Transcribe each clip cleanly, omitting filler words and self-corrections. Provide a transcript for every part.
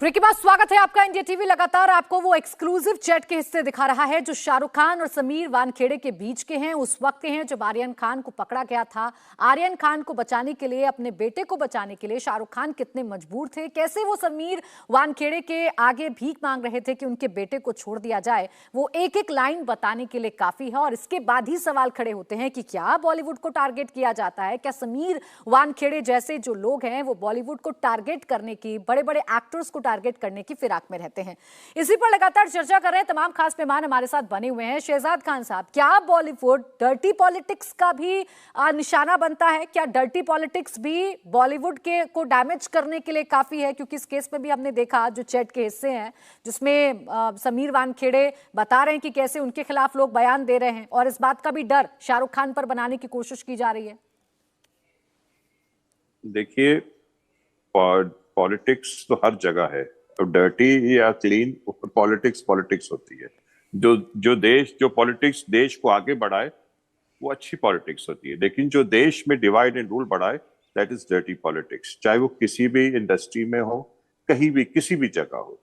Break के बाद स्वागत है आपका। इंडिया टीवी लगातार आपको वो एक्सक्लूसिव चैट के हिस्से दिखा रहा है जो शाहरुख खान और समीर वानखेड़े के बीच के हैं। उस वक्त के हैं जब आर्यन खान को पकड़ा गया था। आर्यन खान को बचाने के लिए, अपने बेटे को बचाने के लिए शाहरुख खान कितने मजबूर थे, कैसे वो समीर वानखेड़े के आगे भीख मांग रहे थे कि उनके बेटे को छोड़ दिया जाए। वो एक एक लाइन बताने के लिए काफी है और इसके बाद ही सवाल खड़े होते हैं कि क्या बॉलीवुड को टारगेट किया जाता है? क्या समीर वानखेड़े जैसे जो लोग हैं वो बॉलीवुड को टारगेट करने की, बड़े बड़े एक्टर्स को टारगेट करने की फिराक में रहते हैं? इसी पर लगातार चर्चा कर रहे हैं तमाम खास मेहमान हमारे साथ बने हुए हैं। शहजाद खान साहब, क्या बॉलीवुड डर्टी पॉलिटिक्स का भी निशाना बनता है? क्या डर्टी पॉलिटिक्स भी बॉलीवुड के को डैमेज करने के लिए काफी है? क्योंकि इस केस में भी हमने देखा जो चैट के हिस्से हैं जिसमें समीर वानखेड़े बता रहे हैं कि कैसे उनके खिलाफ लोग बयान दे रहे हैं और इस बात का भी डर शाहरुख खान पर बनाने की कोशिश की जा रही है। देखिए, पॉलिटिक्स तो हर जगह है, तो डर्टी या क्लीन, पॉलिटिक्स होती है। जो पॉलिटिक्स देश को आगे बढ़ाए वो अच्छी पॉलिटिक्स होती है, लेकिन जो देश में डिवाइड एंड रूल बढ़ाए दैट इज डर्टी पॉलिटिक्स। चाहे वो किसी भी इंडस्ट्री में हो, कहीं भी, किसी भी जगह हो।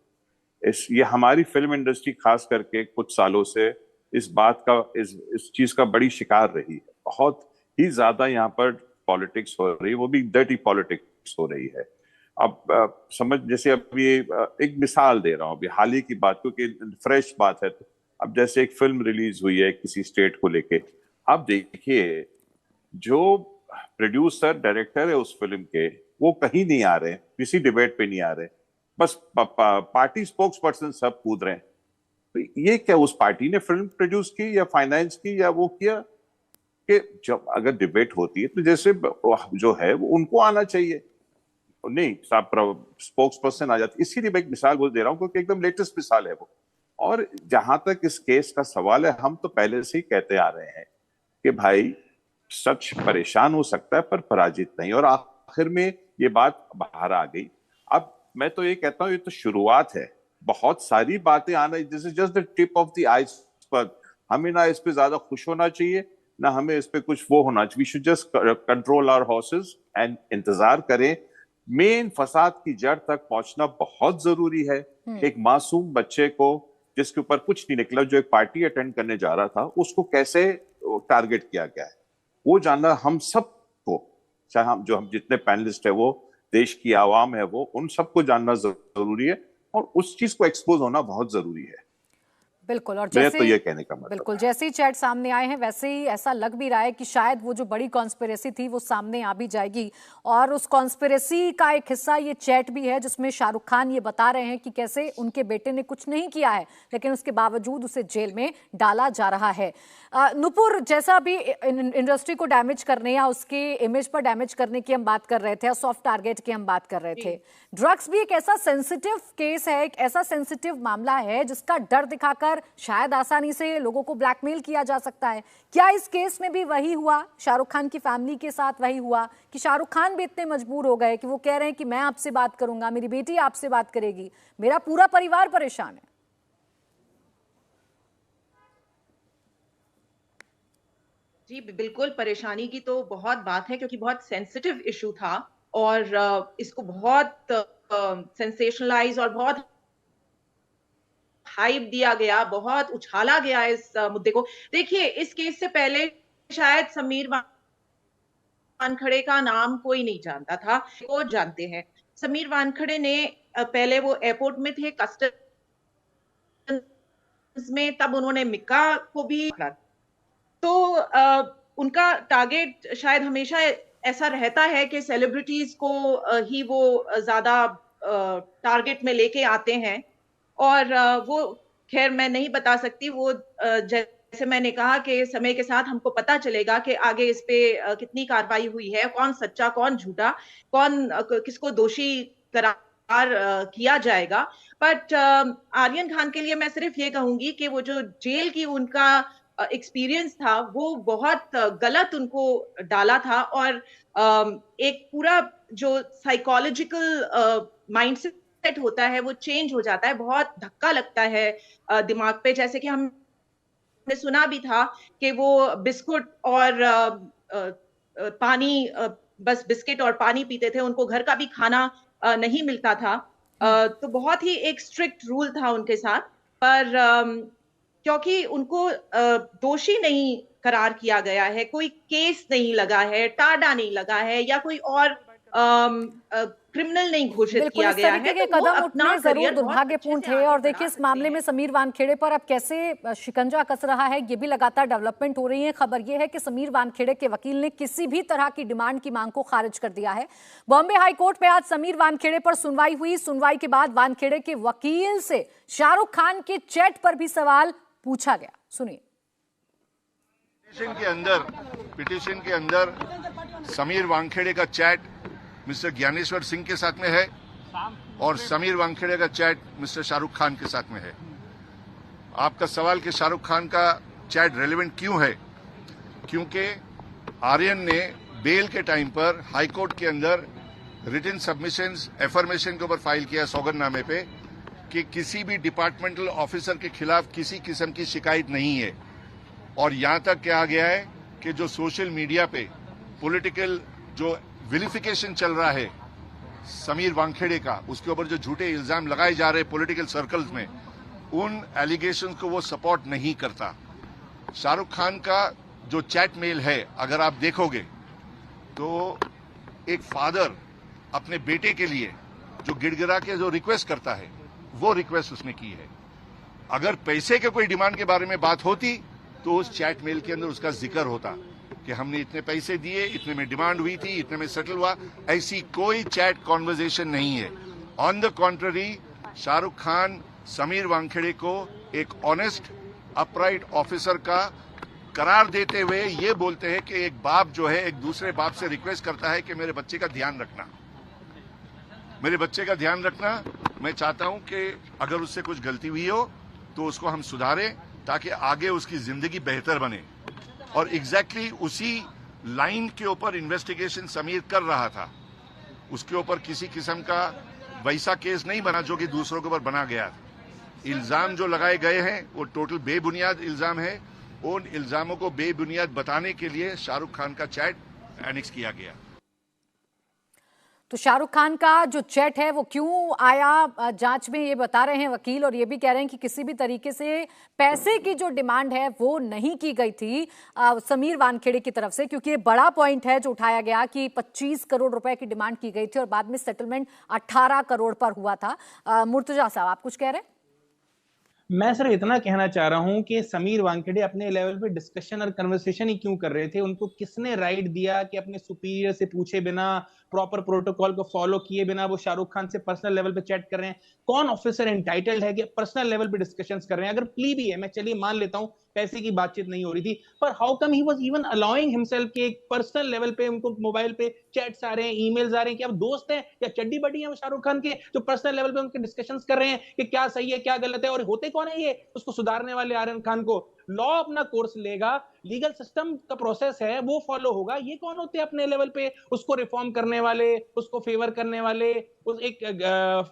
ये हमारी फिल्म इंडस्ट्री खास करके कुछ सालों से इस बात का, इस चीज का बड़ी शिकार रही है। बहुत ही ज्यादा यहाँ पर पॉलिटिक्स हो रही है, वो भी डर्टी पॉलिटिक्स हो रही है। अब समझ, जैसे अब ये एक मिसाल दे रहा हूँ अभी हाल ही की बात, क्योंकि फ्रेश बात है। तो अब जैसे एक फिल्म रिलीज हुई है किसी स्टेट को लेके, अब देखिए जो प्रोड्यूसर डायरेक्टर है उस फिल्म के, वो कहीं नहीं आ रहे, किसी डिबेट पे नहीं आ रहे, बस पार्टी स्पोक्स पर्सन सब कूद रहे हैं। तो ये क्या उस पार्टी ने फिल्म प्रोड्यूस की या फाइनेंस की या वो किया? कि जब अगर डिबेट होती है तो जैसे जो है वो उनको आना चाहिए, नहीं साहब स्पोक्स पर्सन आ जाती। इसीलिए मैं एक मिसाल बोल दे रहा हूँ क्योंकि एकदम लेटेस्ट मिसाल है वो। और जहां तक इस केस का सवाल है, हम तो पहले से ही कहते आ रहे हैं कि भाई सच परेशान हो सकता है पर पराजित नहीं, और आखिर में ये बात बाहर आ गई। अब मैं तो ये कहता हूँ ये तो शुरुआत है, बहुत सारी बातें आना, this is just the tip of the iceberg. हमें ना इस पे ज्यादा खुश होना चाहिए, ना हमें इस पे कुछ वो होना चाहिए। We should just control our horses and इंतजार करें। मेन फसाद की जड़ तक पहुंचना बहुत जरूरी है। एक मासूम बच्चे को जिसके ऊपर कुछ नहीं निकला, जो एक पार्टी अटेंड करने जा रहा था, उसको कैसे टारगेट किया गया है वो जानना हम सबको, चाहे हम जितने पैनलिस्ट है, वो देश की आवाम है, वो उन सबको जानना जरूरी है और उस चीज को एक्सपोज होना बहुत जरूरी है। बिल्कुल। और जैसे तो ये कहने का मतलब बिल्कुल जैसे ही चैट सामने आए हैं वैसे ही ऐसा लग भी रहा है कि शायद वो जो बड़ी कॉन्स्पिरेसी थी वो सामने आ भी जाएगी। और उस कॉन्स्पिरेसी का एक हिस्सा ये चैट भी है जिसमें शाहरुख खान ये बता रहे हैं कि कैसे उनके बेटे ने कुछ नहीं किया है लेकिन उसके बावजूद उसे जेल में डाला जा रहा है। नुपुर, जैसा भी इंडस्ट्री को डैमेज करने या उसके इमेज पर डैमेज करने की हम बात कर रहे थे, सॉफ्ट टारगेट की हम बात कर रहे थे, ड्रग्स भी एक ऐसा सेंसिटिव केस है, एक ऐसा सेंसिटिव मामला है जिसका डर दिखाकर शायद आसानी से लोगों को ब्लैकमेल किया जा सकता है। क्या इस केस में भी वही हुआ? शाहरुख खान की फैमिली के साथ वही हुआ कि शाहरुख खान भी इतने मजबूर हो गए कि वो कह रहे हैं कि मैं आपसे बात करूंगा, मेरी बेटी आपसे बात करेगी, मेरा पूरा परिवार परेशान है? जी बिल्कुल, परेशानी की तो बहुत बात है क्योंकि बहुत सेंसिटिव इशू था और इसको बहुत सेंसेशनलाइज और बहुत हाइप दिया गया, बहुत उछाला गया इस मुद्दे को। देखिए, इस केस से पहले शायद समीर वानखड़े का नाम कोई नहीं जानता था, वो जानते हैं। समीर वानखड़े ने पहले वो एयरपोर्ट में थे, कस्टम्स में, तब उन्होंने मिक्का को भी पकड़ा। तो उनका टारगेट शायद हमेशा ऐसा रहता है कि सेलिब्रिटीज को ही वो ज्यादा टारगेट में लेके आते हैं और वो खैर मैं नहीं बता सकती, वो जैसे मैंने कहा कि समय के साथ हमको पता चलेगा कि आगे इस पे कितनी कार्रवाई हुई है, कौन सच्चा कौन झूठा, कौन किसको दोषी करार किया जाएगा। बट आर्यन खान के लिए मैं सिर्फ ये कहूंगी कि वो जो जेल की उनका एक्सपीरियंस था वो बहुत गलत उनको डाला था और एक पूरा जो साइकोलॉजिकल माइंडसेट होता है वो चेंज हो जाता है, बहुत धक्का लगता है दिमाग पे। जैसे कि हमने सुना भी था कि वो बिस्कुट और पानी, बस बिस्किट और पानी पीते थे, उनको घर का भी खाना नहीं मिलता था। तो बहुत ही एक स्ट्रिक्ट रूल था उनके साथ, पर क्योंकि उनको दोषी नहीं करार किया गया है, कोई केस नहीं लगा है, टाडा नहीं लगा है, या कोई और क्रिमिनल नहीं घोषित बिल्कुल, किया इस गया तरीके है, के तो वो कदम अपना उठने जरूर करियर बहुत अच्छे दुर्भाग्यपूर्ण से थे। आगे और बढ़ा देखिए, इस सकते मामले हैं। में समीर वानखेड़े पर अब कैसे शिकंजा कस रहा है, ये भी लगातार डेवलपमेंट हो रही है। खबर ये है कि समीर वानखेड़े के वकील ने किसी भी तरह की डिमांड की मांग को खारिज कर दिया है। बॉम्बे हाई कोर्ट में आज समीर वानखेड़े पर सुनवाई हुई। सुनवाई के बाद वानखेड़े के वकील से शाहरुख खान के चैट पर भी सवाल पूछा गया। सुनिए। पिटीशन के अंदर समीर वानखेड़े का चैट मिस्टर ज्ञानेश्वर सिंह के साथ में है और समीर वानखेड़े का चैट मिस्टर शाहरुख खान के साथ में है। आपका सवाल कि शाहरुख खान का चैट रेलेवेंट क्यों है, क्योंकि आर्यन ने बेल के टाइम पर हाई कोर्ट के अंदर रिटन सबमिशंस एफर्मेशन के ऊपर फाइल किया सौगंधनामे पे कि किसी भी डिपार्टमेंटल ऑफिसर के खिलाफ किसी किस्म की शिकायत नहीं है। और यहां तक कहा गया है कि जो सोशल मीडिया पे पॉलिटिकल जो विलिफिकेशन चल रहा है समीर वानखेड़े का, उसके ऊपर जो झूठे इल्जाम लगाए जा रहे हैं पॉलिटिकल सर्कल्स में, उन एलिगेशंस को वो सपोर्ट नहीं करता। शाहरुख खान का जो चैट मेल है अगर आप देखोगे तो एक फादर अपने बेटे के लिए जो गिड़गिड़ा के जो रिक्वेस्ट करता है वो रिक्वेस्ट उसने की है। अगर पैसे के कोई डिमांड के बारे में बात होती तो उस चैट मेल के अंदर उसका जिक्र होता कि हमने इतने पैसे दिए, इतने में डिमांड हुई थी, इतने में सेटल हुआ। ऐसी कोई चैट कॉन्वर्जेशन नहीं है। On the contrary, Shahrukh Khan Sameer Wankhede को एक ऑनेस्ट अपराइट ऑफिसर का करार देते हुए ये बोलते हैं कि एक बाप जो है एक दूसरे बाप से रिक्वेस्ट करता है कि मेरे बच्चे का ध्यान रखना, मेरे बच्चे का ध्यान रखना। मैं चाहता हूं कि अगर उससे कुछ गलती हुई हो तो उसको हम सुधारें ताकि आगे उसकी जिंदगी बेहतर बने। और एग्जैक्टली उसी लाइन के ऊपर इन्वेस्टिगेशन समीर कर रहा था। उसके ऊपर किसी किस्म का वैसा केस नहीं बना जो कि दूसरों के ऊपर बना गया। इल्जाम जो लगाए गए हैं वो टोटल बेबुनियाद इल्जाम है। उन इल्जामों को बेबुनियाद बताने के लिए शाहरुख खान का चैट एनेक्स किया गया। तो शाहरुख खान का जो चैट है वो क्यों आया, जांच में ये बता रहे हैं वकील, और ये भी कह रहे हैं कि किसी भी तरीके से पैसे की जो डिमांड है वो नहीं की गई थी समीर वानखेड़े की तरफ से, क्योंकि ये बड़ा पॉइंट है जो उठाया गया कि 25 करोड़ रुपए की डिमांड की गई थी और बाद में सेटलमेंट 18 करोड़ पर हुआ था। मुर्तजा साहब, आप कुछ कह रहे हैं? मैं सिर्फ इतना कहना चाह रहा हूं कि समीर वानखेड़े अपने लेवल पे डिस्कशन और कन्वर्सेशन ही क्यों कर रहे थे? उनको किसने राइट दिया कि अपने सुपीरियर से पूछे बिना, प्रॉपर प्रोटोकॉल को फॉलो किए बिना वो शाहरुख खान से पर्सनल लेवल पे चैट कर रहे हैं? कौन ऑफिसर एंटाइटल्ड है कि पर्सनल लेवल पे डिस्कशंस कर रहे हैं? अगर प्ली भी है, मैं चलिए मान लेता हूं पैसे की बातचीत नहीं हो रही थी, पर how come he was even allowing himself कि एक पर्सनल लेवल पे उनको मोबाइल पे चैट्स आ रहे हैं, ईमेल्स आ रहे हैं कि अब दोस्त हैं या चड्डी बड्डी हैं शाहरुख खान के, जो पर्सनल लेवल पे उनके डिस्कशंस कर रहे हैं कि क्या सही है क्या गलत है। और होते कौन है ये उसको सुधारने वाले? आर्यन खान को लॉ अपना कोर्स लेगा, लीगल सिस्टम का प्रोसेस है वो फॉलो होगा। ये कौन होते हैं अपने लेवल पे उसको रिफॉर्म करने वाले, उसको फेवर करने वाले, उस एक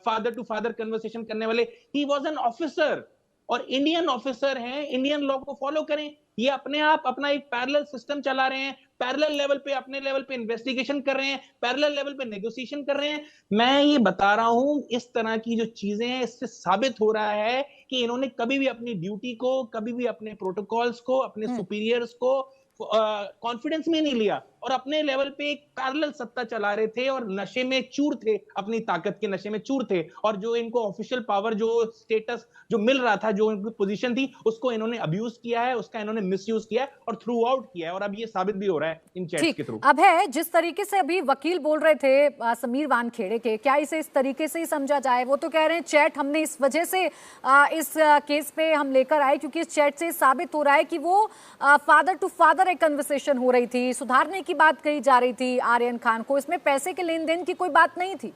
फादर टू फादर कन्वर्सेशन करने वाले? ही वाज एन ऑफिसर और इंडियन ऑफिसर हैं, इंडियन लॉ को फॉलो करें। ये अपने आप अपना एक पैरेलल सिस्टम चला रहे हैं, पैरेलल लेवल पे अपने लेवल पे इन्वेस्टिगेशन कर रहे हैं, पैरेलल लेवल पे नेगोशिएशन कर रहे हैं। मैं ये बता रहा हूं, इस तरह की जो चीजें हैं इससे साबित हो रहा है कि इन्होंने कभी भी अपनी ड्यूटी को, कभी भी अपने प्रोटोकॉल्स को, अपने सुपीरियर्स को कॉन्फिडेंस में नहीं लिया और अपने लेवल पे एक पैरेलल सत्ता चला रहे थे और नशे में चूर थे, अपनी ताकत के नशे में चूर थे। और जो इनको ऑफिशियल पावर, जो स्टेटस जो मिल रहा था, जो इनकी पोजीशन थी, उसको इन्होंने अब्यूज किया है, उसका इन्होंने मिसयूज किया है और थ्रू आउट किया है। और अब ये साबित भी हो रहा है इन चैट्स के थ्रू। अब है जिस तरीके से अभी वकील बोल रहे थे समीर वानखेड़े के, क्या इसे इस तरीके से ही समझा जाए? वो तो कह रहे हैं चैट हमने इस वजह से इस केस पे हम लेकर आए क्योंकि इस चैट से साबित हो रहा है कि वो फादर टू फादर एक कन्वर्सेशन हो रही थी, सुधारने की बात कही जा रही थी आर्यन खान को, इसमें पैसे के लेन देन की कोई बात नहीं थी।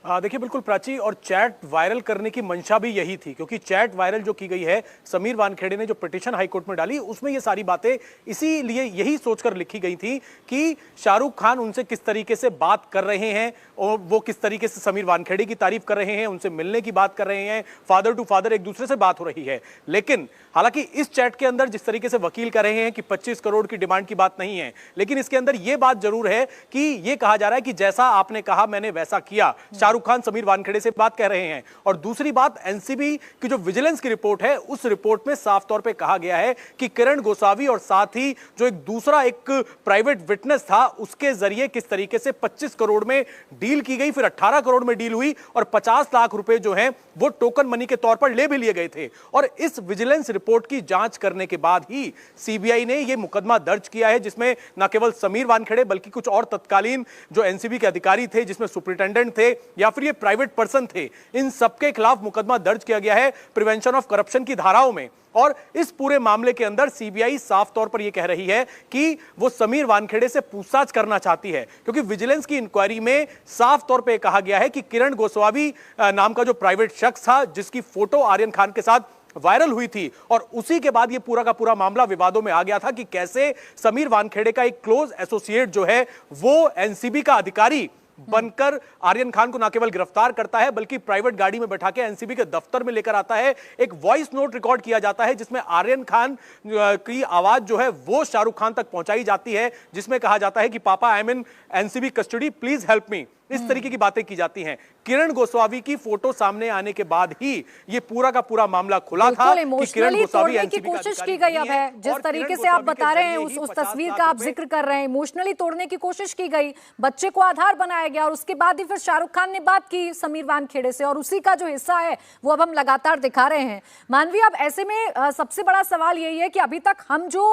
देखिए बिल्कुल प्राची, और चैट वायरल करने की मंशा भी यही थी, क्योंकि चैट वायरल जो की गई है, समीर वानखेड़े ने जो पिटीशन हाईकोर्ट में डाली उसमें ये सारी बातें इसीलिए यही सोचकर लिखी गई थी कि शाहरुख खान उनसे किस तरीके से बात कर रहे हैं और वो किस तरीके से समीर वानखेड़े की तारीफ कर रहे हैं, उनसे मिलने की बात कर रहे हैं, फादर टू फादर एक दूसरे से बात हो रही है। लेकिन हालांकि इस चैट के अंदर जिस तरीके से वकील कह रहे हैं कि 25 करोड़ की डिमांड की बात नहीं है, लेकिन इसके अंदर यह बात जरूर है कि यह कहा जा रहा है कि जैसा आपने कहा मैंने वैसा किया। शाहरुख खान समीर वानखेड़े से बात कह रहे हैं। और दूसरी बात, एनसीबी की जो विजिलेंस की रिपोर्ट है उस रिपोर्ट में साफ तौर पे कहा गया है कि किरण गोसावी और साथ ही जो एक दूसरा एक प्राइवेट विटनेस था उसके जरिए किस तरीके से 25 करोड़ में डील की गई, फिर 18 करोड़ में डील हुई और 50 लाख रुपए जो हैं वो टोकन मनी के तौर पर ले भी लिए गए थे। और इस विजिलेंस रिपोर्ट की जांच करने के बाद ही सीबीआई ने यह मुकदमा दर्ज किया है, जिसमें न केवल समीर वानखेड़े बल्कि कुछ और तत्कालीन जो एनसीबी के अधिकारी थे, जिसमें सुपरिटेंडेंट थे या फिर ये प्राइवेट पर्सन थे, इन सबके खिलाफ मुकदमा दर्ज किया गया है प्रिवेंशन ऑफ करप्शन की धाराओं में। और इस पूरे मामले के अंदर सीबीआई साफ तौर पर यह कह रही है कि वो समीर वानखेड़े से पूछताछ करना चाहती है, क्योंकि विजिलेंस की इंक्वायरी में साफ तौर पर कहा गया है कि किरण गोस्वामी नाम का जो प्राइवेट शख्स था, जिसकी फोटो आर्यन खान के साथ वायरल हुई थी, और उसी के बाद यह पूरा का पूरा मामला विवादों में आ गया था कि कैसे समीर वानखेड़े का एक क्लोज एसोसिएट जो है वो एनसीबी का अधिकारी बनकर आर्यन खान को न केवल गिरफ्तार करता है बल्कि प्राइवेट गाड़ी में बैठा के एनसीबी के दफ्तर में लेकर आता है। एक वॉइस नोट रिकॉर्ड किया जाता है जिसमें आर्यन खान की आवाज जो है वो शाहरुख खान तक पहुंचाई जाती है, जिसमें कहा जाता है कि पापा I am in NCB custody, please help me. इस तरीके की बातें की जाती हैं। किरण गोस्वामी की फोटो सामने आने के बाद ही ये पूरा का पूरा मामला खुला था कि किरण गोस्वामी की कोशिश की गई। अब है जिस तरीके से आप बता रहे हैं, उस तस्वीर का आप जिक्र कर रहे हैं, इमोशनली तोड़ने की कोशिश की गई, बच्चे को आधार बनाया गया और उसके बाद ही फिर शाहरुख खान ने बात की समीर वानखेड़े से, और उसी का जो हिस्सा है वो अब हम लगातार दिखा रहे हैं। मानवी, अब ऐसे में सबसे बड़ा सवाल यही है कि अभी तक हम जो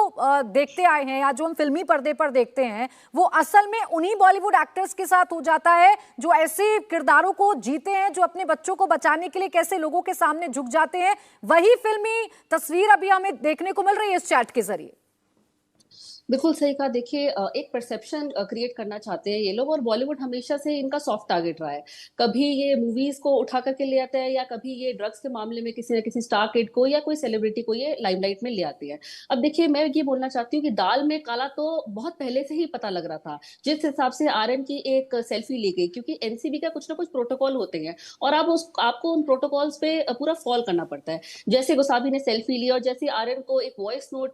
देखते आए हैं या जो हम फिल्मी पर्दे पर देखते हैं वो असल में उन्हीं बॉलीवुड एक्टर्स के साथ हो जाता है जो ऐसे किरदारों को जीते हैं, जो अपने बच्चों को बचाने के लिए कैसे लोगों के सामने झुक जाते हैं। वही फिल्मी तस्वीर अभी हमें देखने को मिल रही है इस चैट के जरिए। बिल्कुल सही कहा। देखिए, एक परसेप्शन क्रिएट करना चाहते हैं ये लोग, और बॉलीवुड हमेशा से इनका सॉफ्ट टारगेट रहा है। कभी ये मूवीज को उठा करके ले आते हैं या कभी ये ड्रग्स के मामले में किसी न किसी स्टार किड को या कोई सेलिब्रिटी को ये लाइमलाइट में ले आते हैं। अब देखिए, मैं ये बोलना चाहती हूँ कि दाल में काला तो बहुत पहले से ही पता लग रहा था। जिस हिसाब से आर्यन की एक सेल्फी ली गई, क्योंकि एनसीबी का कुछ ना कुछ प्रोटोकॉल होते हैं और आपको उन प्रोटोकॉल्स पे पूरा फॉलो करना पड़ता है। जैसे गोसावी ने सेल्फी ली और जैसे आर्यन को एक वॉइस नोट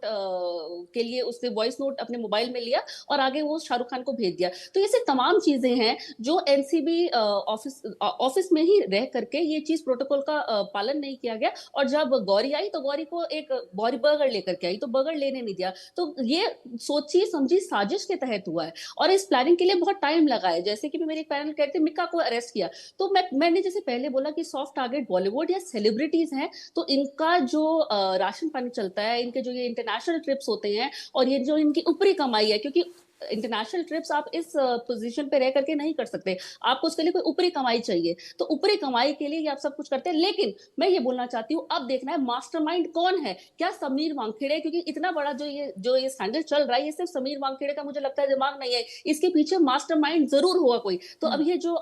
के लिए उसने वॉइस नोट अपने मोबाइल में लिया और आगे वो शाहरुख खान को भेज दिया। तो ये सब तमाम चीजें हैं जो एनसीबी ऑफिस में ही रह करके ये चीज प्रोटोकॉल का पालन नहीं किया गया। और जब गौरी आई तो गौरी को एक गौरी बर्गर लेकर के आई, तो बर्गर लेने नहीं दिया। तो ये सोची समझी साजिश के तहत हुआ है और इस प्लानिंग के लिए बहुत टाइम लगा है। जैसे कि मेरे एक पैनल कहते हैं मिक्का को अरेस्ट किया, तो मैंने जैसे पहले बोला कि सॉफ्ट टारगेट बॉलीवुड या सेलिब्रिटीज हैं, तो इनका जो राशन पानी चलता है, इनके जो ये इंटरनेशनल ट्रिप्स होते हैं और ये जो इनकी ऊपरी कमाई है, क्योंकि इंटरनेशनल ट्रिप्स आप इस पोजीशन पे रह करके नहीं कर सकते, आपको उसके लिए कोई ऊपरी कमाई चाहिए। तो ऊपरी कमाई के लिए ये आप सब कुछ करते हैं। लेकिन मैं ये बोलना चाहती हूँ, अब देखना है मास्टरमाइंड कौन है। क्या समीर वानखेड़े, क्योंकि इतना बड़ा जो ये स्कैंडल चल रहा है, ये सिर्फ समीर वानखेड़े का मुझे लगता है दिमाग नहीं है, इसके पीछे मास्टरमाइंड जरूर हुआ कोई। तो अब ये जो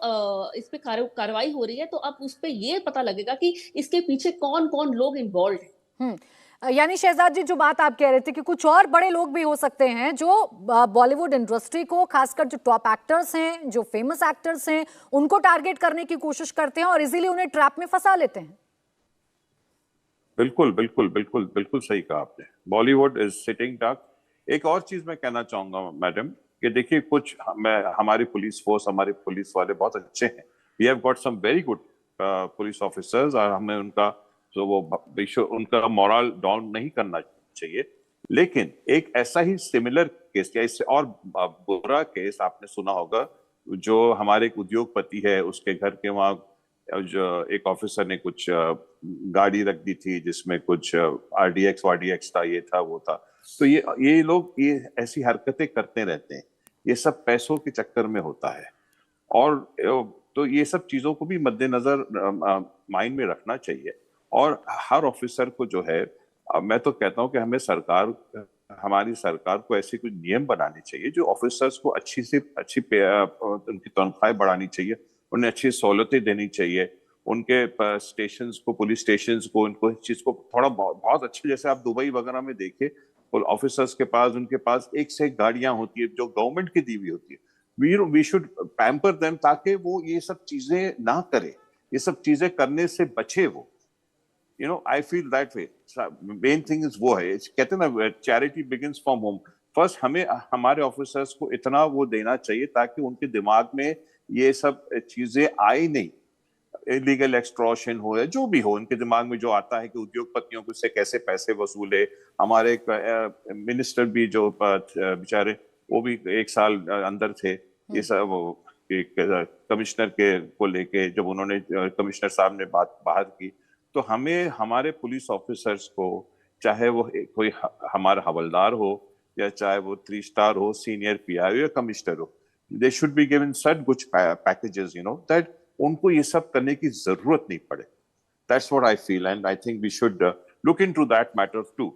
इस पे कार्रवाई हो रही है, तो अब उस पे ये पता लगेगा कि इसके पीछे कौन कौन लोग इन्वॉल्व है। यानी शहजाद जी, जो बात आप कह रहे थे कि कुछ और बड़े लोग भी हो सकते हैं जो बॉलीवुड इंडस्ट्री को, खासकर जो टॉप एक्टर्स हैं, जो फेमस एक्टर्स हैं, उनको टारगेट करने की कोशिश करते हैं और इजीली उन्हें ट्रैप में फंसा लेते हैं। बिल्कुल बिल्कुल बिल्कुल बिल्कुल सही कहा आपने। Bollywood is sitting duck. एक और चीज मैं कहना चाहूंगा मैडम कि देखिए, कुछ हमारी पुलिस फोर्स, हमारे पुलिस वाले बहुत अच्छे हैं। We have got some very good police officers और हमें उनका मोरल डाउन नहीं करना चाहिए। लेकिन एक ऐसा ही सिमिलर केस या इससे और बुरा केस आपने सुना होगा, जो हमारे एक उद्योगपति है, उसके घर के वहां जो एक ऑफिसर ने कुछ गाड़ी रख दी थी जिसमें कुछ RDX था, ये था वो था। तो ये लोग ये ऐसी हरकतें करते रहते हैं। ये सब पैसों के चक्कर में होता है और तो ये सब चीजों को भी मद्देनजर माइंड में रखना चाहिए। और हर ऑफिसर को जो है, मैं तो कहता हूँ कि हमारी सरकार को ऐसे कुछ नियम बनाने चाहिए जो ऑफिसर्स को अच्छी उनकी तनख्वाहें बढ़ानी चाहिए, उन्हें अच्छी सहूलतें देनी चाहिए, उनके स्टेशंस को, पुलिस स्टेशंस को, उनको इस चीज को थोड़ा बहुत अच्छे, जैसे आप दुबई वगैरह में देखिए, ऑफिसर्स के पास, उनके पास एक से एक गाड़ियां होती है जो गवर्नमेंट की दी हुई होती है। वी शुड पैम्पर देम ताकि वो ये सब चीजें ना करे, ये सब चीजें करने से बचे वो। I feel that way. Main thing is वो है, कहते हैं ना, charity begins from home. First हमें हमारे ऑफिसर्स को इतना वो देना चाहिए ताकि उनके दिमाग में ये सब चीजें आए नहीं, इलीगल एक्सट्रॉशन हो या जो भी हो, उनके दिमाग में जो आता है कि उद्योगपतियों को से कैसे पैसे वसूले। हमारे मिनिस्टर भी जो बेचारे, वो भी 1 साल अंदर थे, ये सब एक कमिश्नर के को लेके जब उन्होंने, कमिश्नर साहब ने बात बाहर की, तो हमें हमारे पुलिस ऑफिसर्स को, चाहे वो कोई हमारा हवलदार हो या चाहे वो 3 स्टार हो, सीनियर पीआई या कमिश्नर हो, दे शुड बी गिवन सच कुछ पैकेजेस, दैट उनको ये सब करने की जरूरत नहीं पड़े। That's what I feel and I think we should look into that matter too.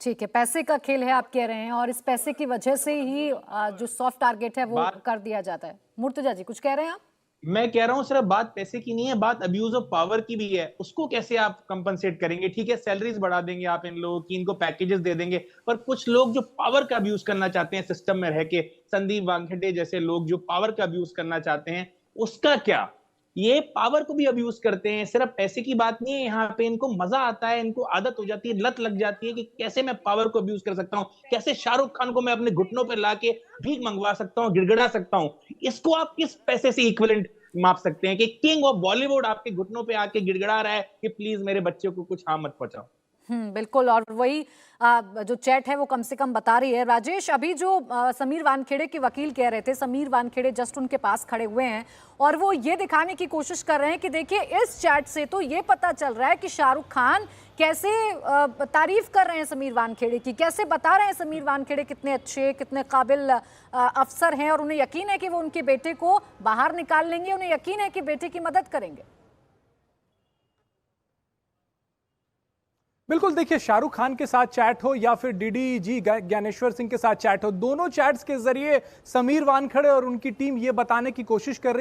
ठीक है, पैसे का खेल है आप कह रहे हैं, और इस पैसे की वजह से ही जो सॉफ्ट टारगेट है वो कर दिया जाता है। मुर्तजा जी कुछ कह रहे हैं आप? मैं कह रहा हूं सिर्फ बात पैसे की नहीं है, बात अब्यूज ऑफ पावर की भी है। उसको कैसे आप कंपनसेट करेंगे? ठीक है, सैलरीज बढ़ा देंगे आप इन लोगों की, इनको पैकेजेस दे देंगे, पर कुछ लोग जो पावर का अब्यूज करना चाहते हैं सिस्टम में रह के, संदीप वानखेड़े जैसे लोग जो पावर का अब्यूज करना चाहते हैं, उसका क्या? ये पावर को भी अब्यूज करते हैं। सिर्फ पैसे की बात नहीं है यहाँ पे, इनको मजा आता है, इनको आदत हो जाती है, लत लग जाती है कि कैसे मैं पावर को अब्यूज कर सकता हूँ, कैसे शाहरुख खान को मैं अपने घुटनों पे लाके भीख मंगवा सकता हूँ, गिड़गिड़ा सकता हूँ। इसको आप किस पैसे से इक्विवेलेंट माप सकते हैं कि किंग ऑफ बॉलीवुड आपके घुटनों पे आके गिड़गिड़ा रहा है कि प्लीज मेरे बच्चे को कुछ हार्म मत पहुंचाओ? बिल्कुल, और वही जो चैट है वो कम से कम बता रही है। राजेश, अभी जो समीर वानखेड़े के वकील कह रहे थे, समीर वानखेड़े जस्ट उनके पास खड़े हुए हैं और वो ये दिखाने की कोशिश कर रहे हैं कि देखिए इस चैट से तो ये पता चल रहा है कि शाहरुख खान कैसे तारीफ कर रहे हैं समीर वानखेड़े की, कैसे बता रहे हैं समीर वानखेड़े कितने अच्छे, कितने काबिल अफसर हैं, और उन्हें यकीन है कि वो उनके बेटे को बाहर निकाल लेंगे, उन्हें यकीन है कि बेटे की मदद करेंगे। बिल्कुल, देखिए, शाहरुख खान के साथ चैट हो या फिर डीडीजी ज्ञानेश्वर सिंह के साथ चैट हो, दोनों चैट्स के जरिए समीर वानखेड़े और उनकी टीम ये बताने की कोशिश कर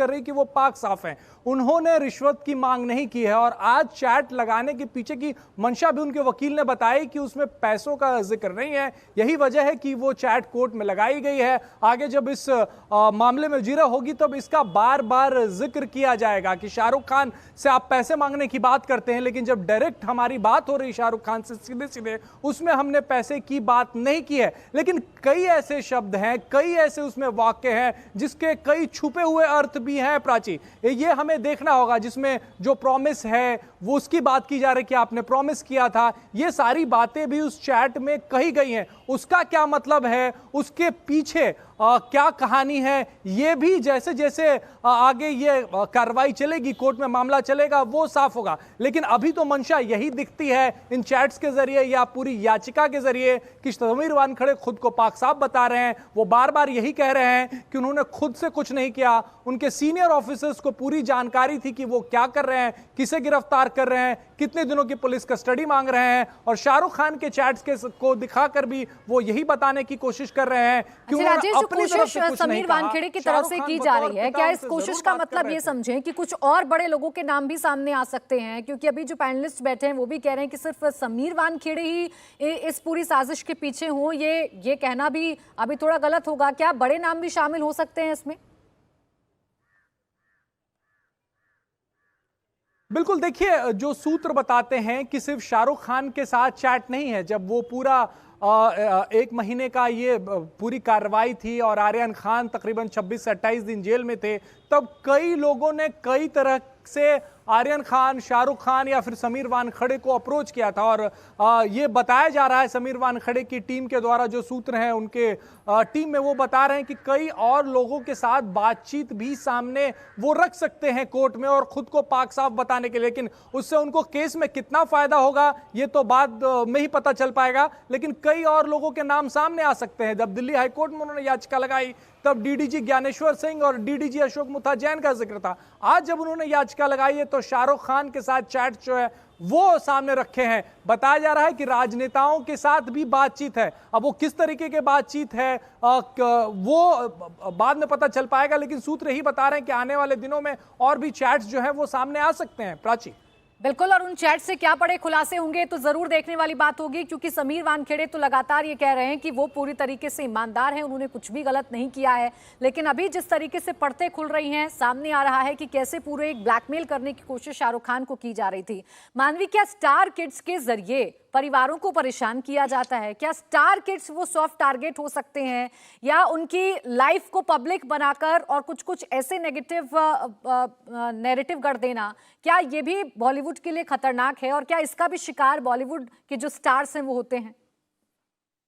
रही कि वो पाक साफ हैं, उन्होंने रिश्वत की मांग नहीं की है। और आज चैट लगाने के पीछे की मंशा भी उनके वकील ने बताई कि उसमें पैसों का जिक्र नहीं है, यही वजह है कि वो चैट कोर्ट में लगाई गई है। आगे जब इस मामले में जिरह होगी तब इसका बार बार जिक्र किया जाएगा कि शाहरुख खान से आप पैसे मांगने की बात करते हैं, लेकिन जब डायरेक्ट हमारी बात हो रही शाहरुख खान से सीधे सीधे, उसमें हमने पैसे की बात नहीं की है। लेकिन कई ऐसे शब्द हैं, कई ऐसे उसमें वाक्य हैं जिसके कई छुपे हुए अर्थ भी हैं प्राची, ये हमें देखना होगा। जिसमें जो प्रॉमिस है वो उसकी बात की जा रही है कि आपने प्रॉमिस किया था, ये सारी बातें भी उस चैट में कही गई हैं। उसका क्या मतलब है, उसके पीछे क्या कहानी है, ये भी जैसे जैसे आगे ये कार्रवाई चलेगी, कोर्ट में मामला चलेगा, वो साफ होगा। लेकिन अभी तो मंशा यही दिखती है इन चैट्स के जरिए या पूरी याचिका के जरिए कि समीर वानखेड़े खुद को पाक साफ बता रहे हैं। वो बार बार यही कह रहे हैं कि उन्होंने खुद से कुछ नहीं किया, उनके सीनियर ऑफिसर्स को पूरी जानकारी थी कि वो क्या कर रहे हैं, किसे गिरफ्तार कर रहे हैं, कितने दिनों की पुलिस कस्टडी मांग रहे हैं। और शाहरुख खान के चैट्स को दिखाकर भी वो यही बताने की कोशिश कर रहे हैं कि कोशिश समीर वानखेड़े की तरफ से की जा रही है। क्या इस कोशिश का मतलब ये समझें कि कुछ और बड़े लोगों के नाम भी सामने आ सकते हैं? क्योंकि अभी जो पैनलिस्ट बैठे हैं वो भी कह रहे हैं कि सिर्फ समीर वानखेड़े ही इस पूरी साजिश के पीछे हों, ये कहना भी अभी थोड़ा गलत होगा। क्या बड़े नाम भी शामिल हो सकते हैं इसमें? बिल्कुल, देखिए, जो सूत्र बताते हैं कि सिर्फ शाहरुख खान के साथ चैट नहीं है। जब वो पूरा 1 महीने का ये पूरी कार्रवाई थी और आर्यन खान तकरीबन 26 से 28 दिन जेल में थे, तब कई लोगों ने कई तरह से आर्यन खान, शाहरुख खान या फिर समीर वानखेड़े को अप्रोच किया था। और ये बताया जा रहा है समीर वानखेड़े की टीम के द्वारा, जो सूत्र हैं उनके टीम में, वो बता रहे हैं कि कई और लोगों के साथ बातचीत भी सामने वो रख सकते हैं कोर्ट में और खुद को पाक साफ बताने के लिए। लेकिन उससे उनको केस में कितना फायदा होगा ये तो बाद में ही पता चल पाएगा। लेकिन कई और लोगों के नाम सामने आ सकते हैं। जब दिल्ली हाईकोर्ट में उन्होंने याचिका लगाई तब डीडीजी ज्ञानेश्वर सिंह और डीडीजी अशोक मुथा जैन का जिक्र था। आज जब उन्होंने याचिका लगाई है तो शाहरुख खान के साथ चैट जो है वो सामने रखे हैं। बताया जा रहा है कि राजनेताओं के साथ भी बातचीत है। अब वो किस तरीके के बातचीत है वो बाद में पता चल पाएगा, लेकिन सूत्र ही बता रहे हैं कि आने वाले दिनों में और भी चैट्स जो हैं वो सामने आ सकते हैं। प्राची, बिल्कुल, और उन चैट से क्या बड़े खुलासे होंगे तो जरूर देखने वाली बात होगी, क्योंकि समीर वानखेड़े तो लगातार ये कह रहे हैं कि वो पूरी तरीके से ईमानदार हैं, उन्होंने कुछ भी गलत नहीं किया है। लेकिन अभी जिस तरीके से पर्दे खुल रही हैं, सामने आ रहा है कि कैसे पूरे एक ब्लैकमेल करने की कोशिश शाहरुख खान को की जा रही थी। मानवी, क्या स्टार किड्स के जरिए परिवारों को परेशान किया जाता है? क्या स्टार किड्स वो सॉफ्ट टारगेट हो सकते हैं, या उनकी लाइफ को पब्लिक बनाकर और कुछ कुछ ऐसे नेगेटिव नैरेटिव कर देना, क्या ये भी बॉलीवुड के लिए खतरनाक है? और क्या इसका भी शिकार बॉलीवुड के जो स्टार्स हैं वो होते हैं?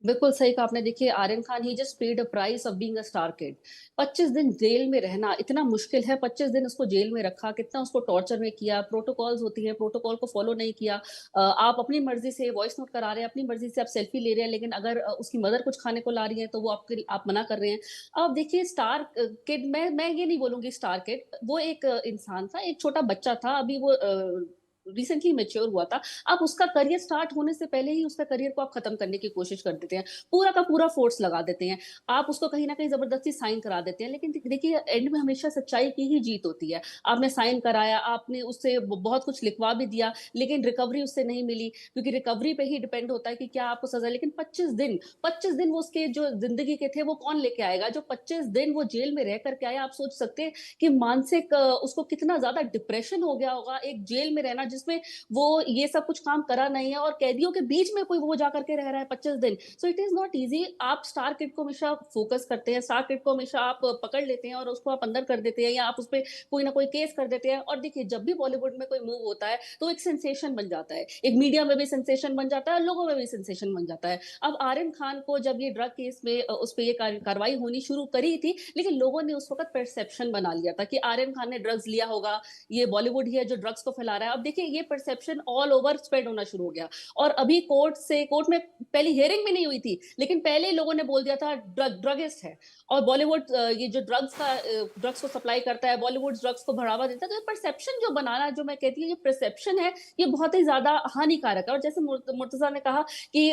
बिल्कुल सही कहा आपने। देखिए, Aryan Khan he just paid a price of being a star kid. 25 दिन जेल में रहना इतना मुश्किल है। 25 दिन उसको जेल में रखा, कितना उसको टॉर्चर में किया, प्रोटोकॉल्स होती है, प्रोटोकॉल को फॉलो नहीं किया। आप अपनी मर्जी से वॉइस नोट करा रहे हैं, अपनी मर्जी से आप सेल्फी ले रहे हैं, लेकिन अगर उसकी मदर कुछ खाने को ला रही है तो वो आप मना कर रहे हैं। अब देखिए, स्टार किड, मैं ये नहीं बोलूंगी स्टार किड, वो एक इंसान था, एक छोटा बच्चा था, अभी वो रिसेंटली मैच्योर हुआ था। आप उसका करियर स्टार्ट होने से पहले ही उसका करियर को आप खत्म करने की कोशिश कर देते हैं, पूरा का पूरा फोर्स लगा देते हैं, आप उसको कहीं ना कहीं जबरदस्ती साइन करा देते हैं। लेकिन देखिए, एंड में हमेशा सच्चाई की ही जीत होती है। आपने साइन कराया, आपने उससे बहुत कुछ लिखवा भी दिया, लेकिन रिकवरी उससे नहीं मिली, क्योंकि रिकवरी पे ही डिपेंड होता है कि क्या आपको सजा। लेकिन 25 दिन वो उसके जो जिंदगी के थे वो कौन लेके आएगा? जो 25 दिन वो जेल में रह करके आया, आप सोच सकते हैं कि मानसिक उसको कितना ज्यादा डिप्रेशन हो गया होगा, एक जेल में रहना जिसमें वो ये सब कुछ काम करा नहीं है, और कैदियों के बीच में कोई वो जाकर के रह रहा है 25 दिन। So it is not easy. आप स्टार किड को हमेशा फोकस करते हैं, स्टार किड को हमेशा आप पकड़ लेते हैं और उसको आप अंदर कर देते हैं, या आप उस पर कोई ना कोई केस कर देते हैं। और देखिए, जब भी बॉलीवुड में कोई मूव होता है तो एक सेंसेशन बन जाता है, एक मीडिया में भी सेंसेशन बन जाता है, लोगों में भी सेंसेशन बन जाता है। अब आर्यन खान को जब ये ड्रग केस में उस पर ये कार्रवाई होनी शुरू करी थी, लेकिन लोगों ने उस वक्त परसेप्शन बना लिया था कि आर्यन खान ने ड्रग्स लिया होगा, ये बॉलीवुड ही है जो ड्रग्स को फैला रहा है। अब देखिए, ये परसेप्शन ऑल ओवर स्प्रेड होना शुरू हो गया, और अभी कोर्ट में पहली हियरिंग भी नहीं हुई थी, लेकिन पहले लोगों ने बोल दिया था ड्रगिस्ट है, और बॉलीवुड ये जो ड्रग्स को सप्लाई करता है, बॉलीवुड ड्रग्स को बढ़ावा देता है। तो ये परसेप्शन जो बनाना, जो मैं कहती हूँ ये परसेप्शन है, ये बहुत ही ज्यादा हानिकारक है। और जैसे मुर्तजा ने कहा कि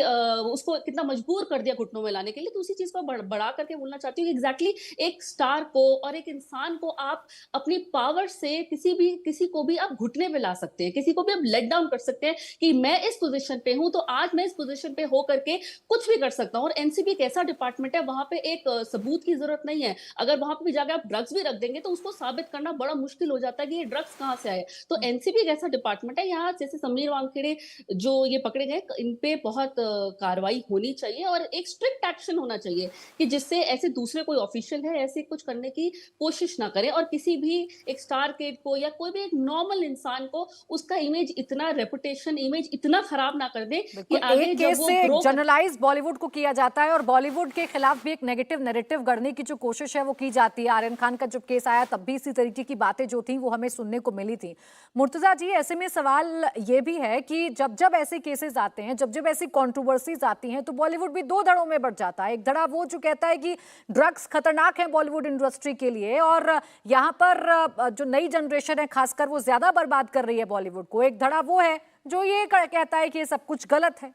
उसको कितना मजबूर कर दिया घुटनों में लाने के लिए, तो उसी चीज को बढ़ा करके बोलना चाहती हूँ कि एग्जैक्टली एक स्टार को और एक इंसान को आप अपनी पावर से किसी को भी आप घुटने पे ला सकते हैं, किसी को भी आप लेट डाउन कर सकते हैं कि मैं इस पोजीशन पे हूं तो आज मैं इस पोजीशन पे हो करके कुछ भी कर सकता हूं। और एनसीबी एक ऐसा डिपार्टमेंट है, वहां पे एक सबूत की जरूरत नहीं है। अगर वहां पे भी जाकर आप ड्रग्स भी रख देंगे तो उसको साबित करना बड़ा मुश्किल हो जाता है कि ये ड्रग्स कहां से आए। तो एनसीबी एक ऐसा डिपार्टमेंट है, यहाँ जैसे समीर वानखेड़े जो ये पकड़े गए, इन पे बहुत कार्रवाई होनी चाहिए और एक स्ट्रिक्ट एक्शन होना चाहिए कि जिससे ऐसे दूसरे कोई ऑफिशियल है ऐसे कुछ करने की कोशिश ना करें, और किसी भी एक स्टार किड को या कोई भी एक नॉर्मल इंसान को उसका इमेज इतना रेपुटेशन इमेज इतना खराब ना कर दे कि आगे एक जब केस वो से ग्रो जनरलाइज बॉलीवुड को किया जाता है, और बॉलीवुड के खिलाफ भी एक नेगेटिव नैरेटिव गढ़ने की जो कोशिश है वो की जाती है। आर्यन खान का जब केस आया तब भी इसी तरीके की बातें जो थी वो हमें सुनने को मिली थी। मुर्तजा जी, ऐसे में सवाल ये भी है कि जब जब ऐसे केसेस आते हैं, जब जब ऐसी कॉन्ट्रोवर्सीज आती हैं, तो बॉलीवुड भी दो धड़ों में बढ़ जाता है। एक धड़ा वो जो कहता है कि ड्रग्स खतरनाक है बॉलीवुड इंडस्ट्री के लिए, और यहाँ पर जो नई जनरेशन है खासकर वो ज्यादा बर्बाद कर रही है बॉलीवुड को। एक धड़ा वो है जो ये कहता है कि ये सब कुछ गलत है।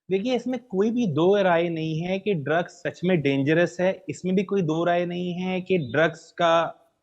देखिए, इसमें कोई भी दो राय नहीं है कि ड्रग्स सच में डेंजरस है, इसमें भी कोई दो राय नहीं है कि ड्रग्स का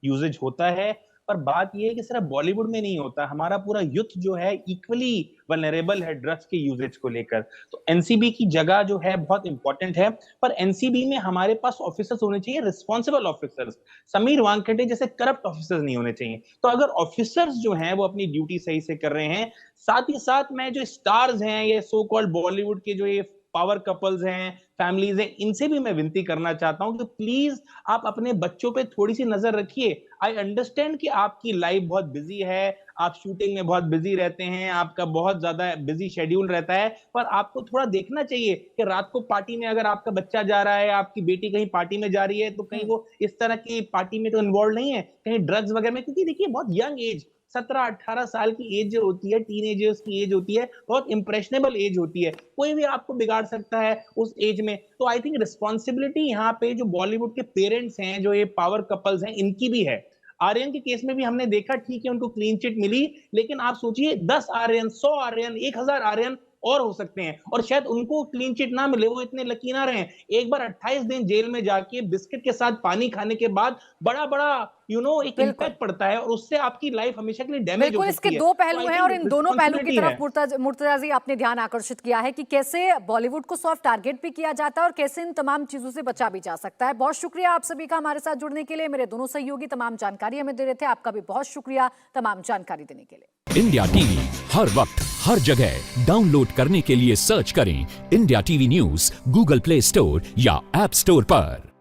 यूजेज होता है। पर बात यह है कि सिर्फ बॉलीवुड में नहीं होता, हमारा पूरा यूथ जो है इक्वली वल्नरेबल है ड्रग्स के यूजेज को लेकर। तो एनसीबी की जगह जो है बहुत इंपॉर्टेंट है, पर एनसीबी में हमारे पास ऑफिसर्स होने चाहिए, रिस्पॉन्सिबल ऑफिसर्स। समीर वानखेड़े जैसे करप्ट ऑफिसर्स नहीं होने चाहिए। तो अगर ऑफिसर्स जो हैं वो अपनी ड्यूटी सही से कर रहे हैं, साथ ही साथ में जो स्टार्स हैं, ये सो कॉल्ड बॉलीवुड के जो ये पावर कपल्स हैं, फैमिलीज हैं, इनसे भी मैं विनती करना चाहता हूं कि प्लीज आप अपने बच्चों पे थोड़ी सी नजर रखिए। आई अंडरस्टैंड कि आपकी लाइफ बहुत बिजी है, आप शूटिंग में बहुत बिजी रहते हैं, आपका बहुत ज्यादा बिजी शेड्यूल रहता है, पर आपको थोड़ा देखना चाहिए कि रात को पार्टी में अगर आपका बच्चा जा रहा है, आपकी बेटी कहीं पार्टी में जा रही है, तो कहीं वो इस तरह की पार्टी में तो इन्वॉल्व नहीं है, कहीं ड्रग्स वगैरह में। क्योंकि देखिए, बहुत यंग एज 17-18 साल की एज जो होती है, टीनेजर्स की एज होती है, बहुत इंप्रेशनेबल एज होती है, कोई भी आपको बिगाड़ सकता है उस एज में। तो आई थिंक रिस्पॉन्सिबिलिटी यहाँ पे जो बॉलीवुड के पेरेंट्स हैं, जो ये पावर कपल्स हैं, इनकी भी है। आर्यन के केस में भी हमने देखा, ठीक है उनको क्लीन चिट मिली, लेकिन आप सोचिए 10 आर्यन, 100 आर्यन, 1000 आर्यन और हो सकते हैं, और शायद उनको क्लीन चिट ना मिले, वो इतने लकी ना रहे। एक बार 28 दिन जेल में जाके बिस्किट के साथ पानी खाने के बाद बड़ा बड़ा एक इम्पैक्ट पड़ता है, और उससे आपकी लाइफ हमेशा के लिए डैमेज हो बिल्कुल, सकती है। इसके दो पहलू हैं और इन दोनों पहलू की तरफ responsibility मुर्तजा जी आपने ध्यान आकर्षित किया है कि कैसे बॉलीवुड को सॉफ्ट टारगेट भी किया जाता है और कैसे इन तमाम चीजों से बचा भी जा सकता है। बहुत शुक्रिया आप सभी का हमारे साथ जुड़ने के लिए। मेरे दोनों सहयोगी तमाम जानकारी हमें दे रहे थे, आपका भी बहुत शुक्रिया तमाम जानकारी देने के लिए। इंडिया टीवी हर वक्त हर जगह डाउनलोड करने के लिए सर्च करें India TV news Google play store या ऐप स्टोर पर।